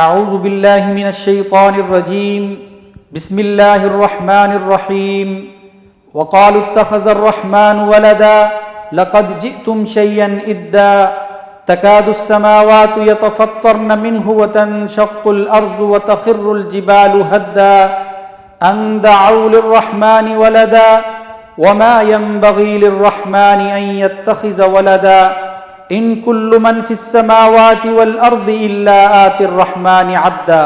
اعوذ باللہ من الشیطان الرجیم بسم اللہ الرحمن الرحیم وقالوا اتخذ الرحمن ولدا لقد جئتم شيئا إدا تكاد السماوات يتفطرن منه وتنشق الأرض وتخر الجبال هدا أن دعوا للرحمن ولدا وما ينبغي للرحمن أن يتخذ ولدا ان كل من في السماوات والارض الا آتي الرحمن عبدا۔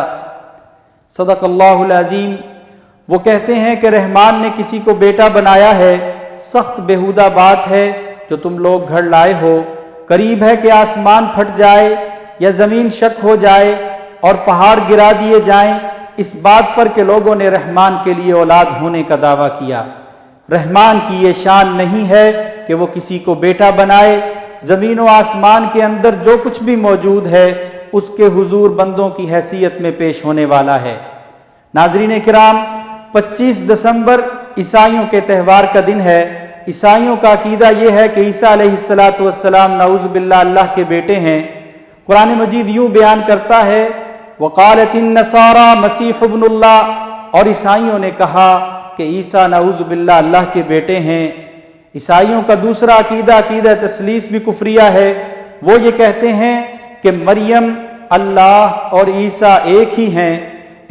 صدق اللہ العظیم۔ وہ کہتے ہیں کہ رحمان نے کسی کو بیٹا بنایا ہے، سخت بیہودہ بات ہے جو تم لوگ گھڑ لائے ہو۔ قریب ہے کہ آسمان پھٹ جائے یا زمین شک ہو جائے اور پہاڑ گرا دیے جائیں اس بات پر کہ لوگوں نے رحمان کے لیے اولاد ہونے کا دعویٰ کیا۔ رحمان کی یہ شان نہیں ہے کہ وہ کسی کو بیٹا بنائے۔ زمین و آسمان کے اندر جو کچھ بھی موجود ہے اس کے حضور بندوں کی حیثیت میں پیش ہونے والا ہے۔ ناظرین کرام، 25 دسمبر عیسائیوں کے تہوار کا دن ہے۔ عیسائیوں کا عقیدہ یہ ہے کہ عیسیٰ علیہ السلام نعوذ باللہ اللہ کے بیٹے ہیں۔ قرآن مجید یوں بیان کرتا ہے وقالت النصارى مسیح ابن اللہ، اور عیسائیوں نے کہا کہ عیسیٰ نعوذ باللہ اللہ کے بیٹے ہیں۔ عیسائیوں کا دوسرا عقیدہ تثلیث بھی کفریہ ہے۔ وہ یہ کہتے ہیں کہ مریم اللہ اور عیسیٰ ایک ہی ہیں۔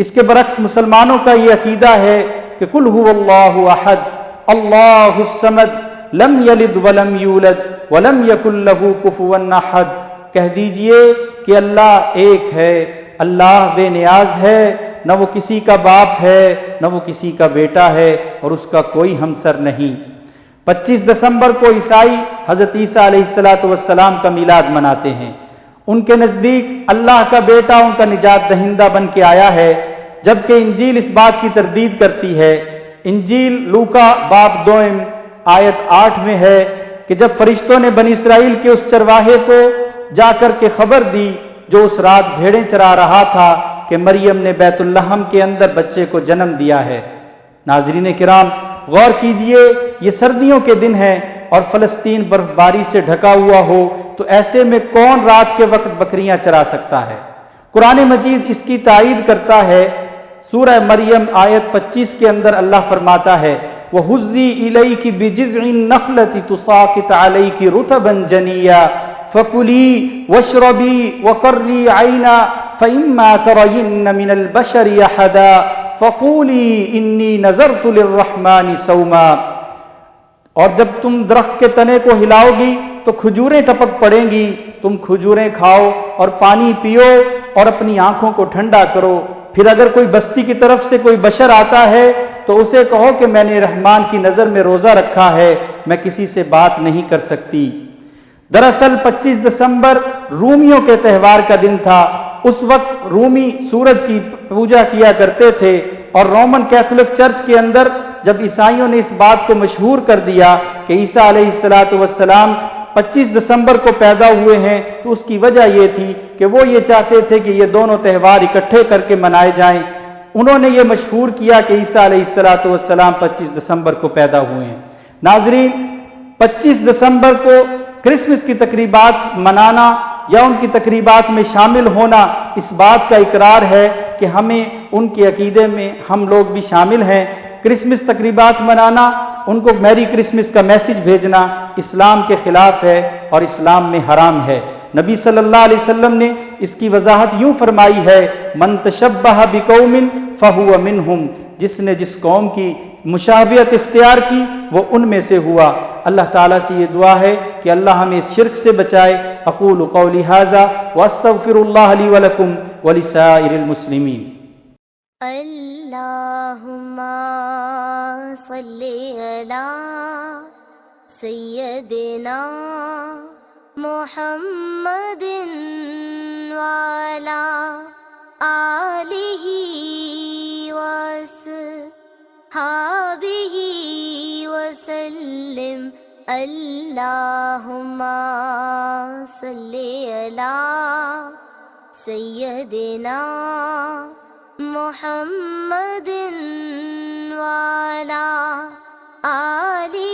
اس کے برعکس مسلمانوں کا یہ عقیدہ ہے کہ قل هو اللہ احد اللہ الصمد لم یلد ولم یولد ولم یکن له کفوا احد۔ کہہ دیجئے کہ اللہ ایک ہے، اللہ بے نیاز ہے، نہ وہ کسی کا باپ ہے نہ وہ کسی کا بیٹا ہے اور اس کا کوئی ہمسر نہیں۔ 25 دسمبر کو عیسائی حضرت عیسیٰ علیہ السلام کا میلاد مناتے ہیں۔ ان کے نزدیک اللہ کا بیٹا ان کا نجات دہندہ بن کے آیا ہے، جبکہ انجیل اس بات کی تردید کرتی ہے۔ انجیل لوکا باب 2 آیت 8 میں ہے کہ جب فرشتوں نے بنی اسرائیل کے اس چرواہے کو جا کر کے خبر دی جو اس رات بھیڑیں چرا رہا تھا کہ مریم نے بیت اللحم کے اندر بچے کو جنم دیا ہے۔ ناظرین کرام، غور کیجئے، یہ سردیوں کے دن ہیں اور فلسطین برف باری سے ڈھکا ہوا ہو تو ایسے میں کون رات کے وقت بکریاں چرا سکتا ہے؟ قرآن مجید اس کی تائید کرتا ہے۔ سورہ مریم آیت 25 کے اندر اللہ فرماتا ہے وَهُزِّي إِلَيْكِ بِجِذْعِ النَّخْلَةِ تُسَاقِطْ عَلَيْكِ رُطَبًا جَنِيًّا فَكُلِي وَاشْرَبِي وَقَرِّي عَيْنًا فَإِمَّا تَرَيِنَّ مِنَ الْبَشَرِ أَحَدًا فَقُولِي إِنِّي نَذَرْتُ لِلرَّحْمَنِ صَوْمًا۔ اور جب تم درخت کے تنے کو ہلاؤ گی تو کھجوریں ٹپک پڑیں گی، تم کھجوریں کھاؤ اور پانی پیو اور اپنی آنکھوں کو ٹھنڈا کرو۔ پھر اگر کوئی بستی کی طرف سے کوئی بشر آتا ہے تو اسے کہو کہ میں نے رحمان کی نظر میں روزہ رکھا ہے، میں کسی سے بات نہیں کر سکتی۔ دراصل 25 دسمبر رومیوں کے تہوار کا دن تھا۔ اس وقت رومی سورج کی پوجا کیا کرتے تھے اور رومن کیتھولک چرچ کے اندر جب عیسائیوں نے اس بات کو مشہور کر دیا کہ عیسیٰ علیہ السلام 25 دسمبر کو پیدا ہوئے ہیں تو اس کی وجہ یہ تھی کہ وہ یہ چاہتے تھے کہ یہ دونوں تہوار اکٹھے کر کے منائے جائیں۔ انہوں نے یہ مشہور کیا کہ عیسیٰ علیہ السلام 25 دسمبر کو پیدا ہوئے ہیں۔ ناظرین، 25 دسمبر کو کرسمس کی تقریبات منانا یا ان کی تقریبات میں شامل ہونا اس بات کا اقرار ہے کہ ہمیں ان کے عقیدے میں ہم لوگ بھی شامل ہیں۔ کرسمس تقریبات منانا، ان کو میری کرسمس کا میسج بھیجنا اسلام کے خلاف ہے اور اسلام میں حرام ہے۔ نبی صلی اللہ علیہ وسلم نے اس کی وضاحت یوں فرمائی ہے من تشبہ بقوم فہو منہم، جس نے جس قوم کی مشابہت اختیار کی وہ ان میں سے ہوا۔ اللہ تعالیٰ سے یہ دعا ہے کہ اللہ ہمیں اس شرک سے بچائے۔ اقول قولی ھذا واستغفر اللہ لی ولکم ولسائر المسلمین۔ اللہم صلی علی سیدنا محمد وعلی آلہ وصحبہ وسلم۔ اللہم صلی علی سیدنا محمد وعلی آلہ